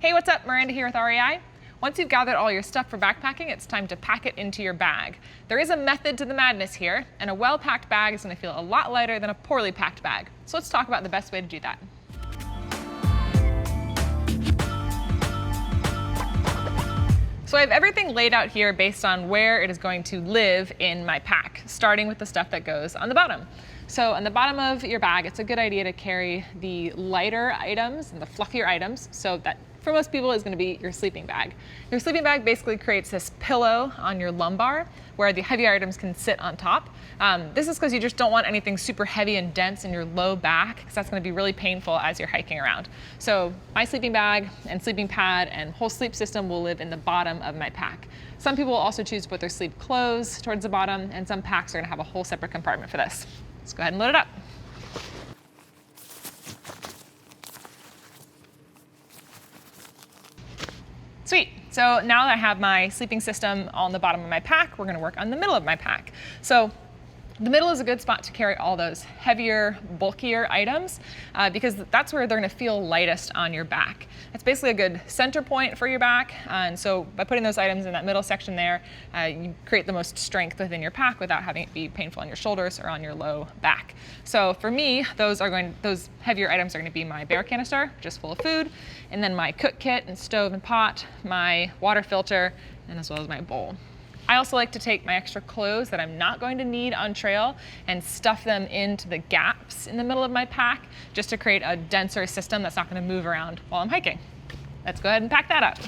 Hey, what's up? Miranda here with REI. Once you've gathered all your stuff for backpacking, it's time to pack it into your bag. There is a method to the madness here, and a well-packed bag is going to feel a lot lighter than a poorly packed bag. So let's talk about the best way to do that. So I have everything laid out here based on where it is going to live in my pack, starting with the stuff that goes on the bottom. So on the bottom of your bag, it's a good idea to carry the lighter items and the fluffier items, so that for most people is going to be your sleeping bag. Your sleeping bag basically creates this pillow on your lumbar where the heavier items can sit on top. This is because you just don't want anything super heavy and dense in your low back, because that's going to be really painful as you're hiking around. So my sleeping bag and sleeping pad and whole sleep system will live in the bottom of my pack. Some people will also choose to put their sleep clothes towards the bottom, and some packs are going to have a whole separate compartment for this. Let's go ahead and load it up. Sweet. So now that I have my sleeping system on the bottom of my pack, we're going to work on the middle of my pack. So the middle is a good spot to carry all those heavier, bulkier items because that's where they're going to feel lightest on your back. It's basically a good center point for your back, and so by putting those items in that middle section there, you create the most strength within your pack without having it be painful on your shoulders or on your low back. So for me, those heavier items are going to be my bear canister, just full of food, and then my cook kit and stove and pot, my water filter, and as well as my bowl. I also like to take my extra clothes that I'm not going to need on trail and stuff them into the gaps in the middle of my pack just to create a denser system that's not going to move around while I'm hiking. Let's go ahead and pack that up.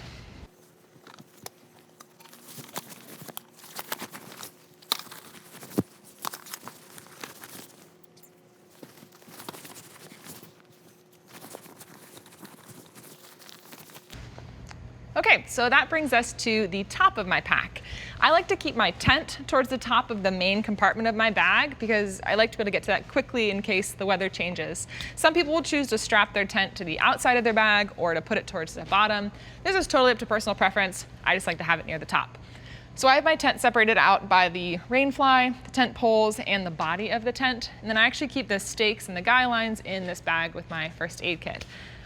Okay, so that brings us to the top of my pack. I like to keep my tent towards the top of the main compartment of my bag because I like to be able to get to that quickly in case the weather changes. Some people will choose to strap their tent to the outside of their bag or to put it towards the bottom. This is totally up to personal preference. I just like to have it near the top. So I have my tent separated out by the rain fly, the tent poles, and the body of the tent. And then I actually keep the stakes and the guy lines in this bag with my first aid kit.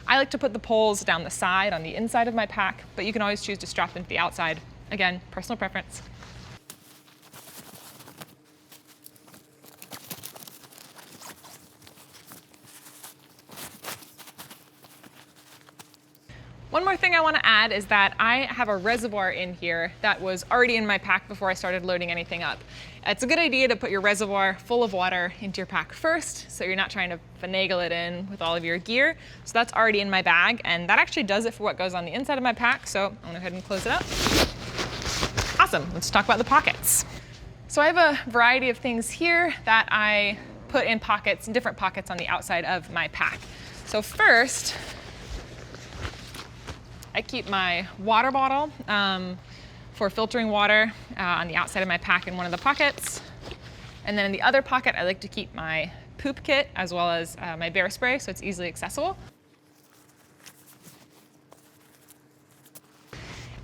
I like to put the poles down the side on the inside of my pack, but you can always choose to strap them to the outside. Again, personal preference. One more thing I want to add is that I have a reservoir in here that was already in my pack before I started loading anything up. It's a good idea to put your reservoir full of water into your pack first, so you're not trying to finagle it in with all of your gear. So that's already in my bag, and that actually does it for what goes on the inside of my pack, so I'm going to go ahead and close it up. Awesome, let's talk about the pockets. So I have a variety of things here that I put in pockets, in different pockets on the outside of my pack. So first, I keep my water bottle for filtering water on the outside of my pack in one of the pockets. And then in the other pocket, I like to keep my poop kit as well as my bear spray, so it's easily accessible.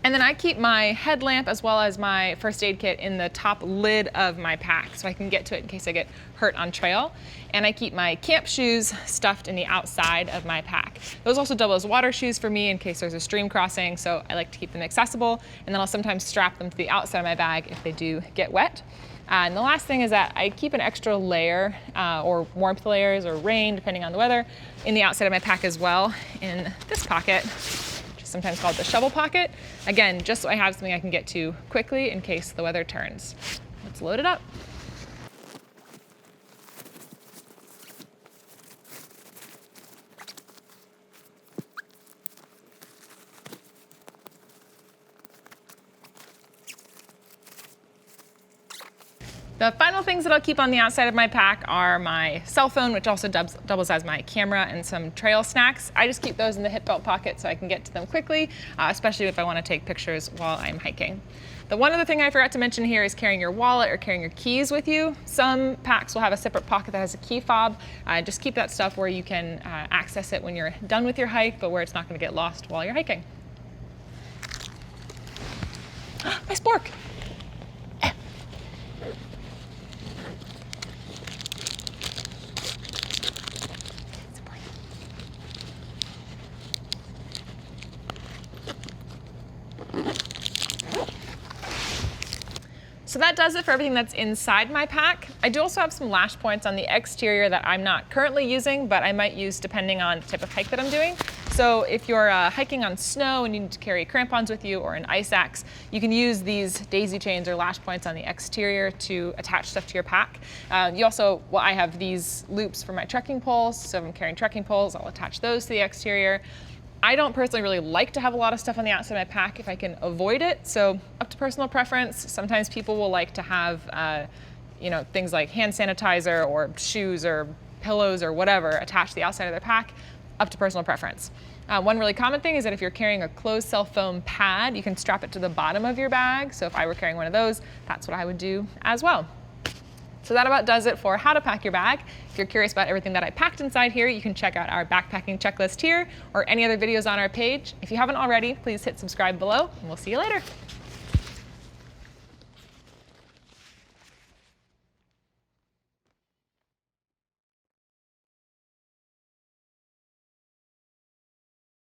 And then I keep my headlamp as well as my first aid kit in the top lid of my pack so I can get to it in case I get hurt on trail. And I keep my camp shoes stuffed in the outside of my pack. Those also double as water shoes for me in case there's a stream crossing, so I like to keep them accessible. And then I'll sometimes strap them to the outside of my bag if they do get wet. And the last thing is that I keep an extra layer or warmth layers or rain, depending on the weather, in the outside of my pack as well in this pocket, sometimes called the shovel pocket. Again, just so I have something I can get to quickly in case the weather turns. Let's load it up. The final things that I'll keep on the outside of my pack are my cell phone, which also doubles as my camera, and some trail snacks. I just keep those in the hip belt pocket so I can get to them quickly, especially if I want to take pictures while I'm hiking. The one other thing I forgot to mention here is carrying your wallet or carrying your keys with you. Some packs will have a separate pocket that has a key fob. Just keep that stuff where you can access it when you're done with your hike, but where it's not going to get lost while you're hiking. My spork! So that does it for everything that's inside my pack. I do also have some lash points on the exterior that I'm not currently using, but I might use depending on the type of hike that I'm doing. So if you're hiking on snow and you need to carry crampons with you or an ice axe, you can use these daisy chains or lash points on the exterior to attach stuff to your pack. I have these loops for my trekking poles. So if I'm carrying trekking poles, I'll attach those to the exterior. I don't personally really like to have a lot of stuff on the outside of my pack if I can avoid it. So up to personal preference. Sometimes people will like to have, things like hand sanitizer or shoes or pillows or whatever attached to the outside of their pack. Up to personal preference. One really common thing is that if you're carrying a closed cell foam pad, you can strap it to the bottom of your bag. So if I were carrying one of those, that's what I would do as well. So that about does it for how to pack your bag. If you're curious about everything that I packed inside here, you can check out our backpacking checklist here or any other videos on our page. If you haven't already, please hit subscribe below, and we'll see you later.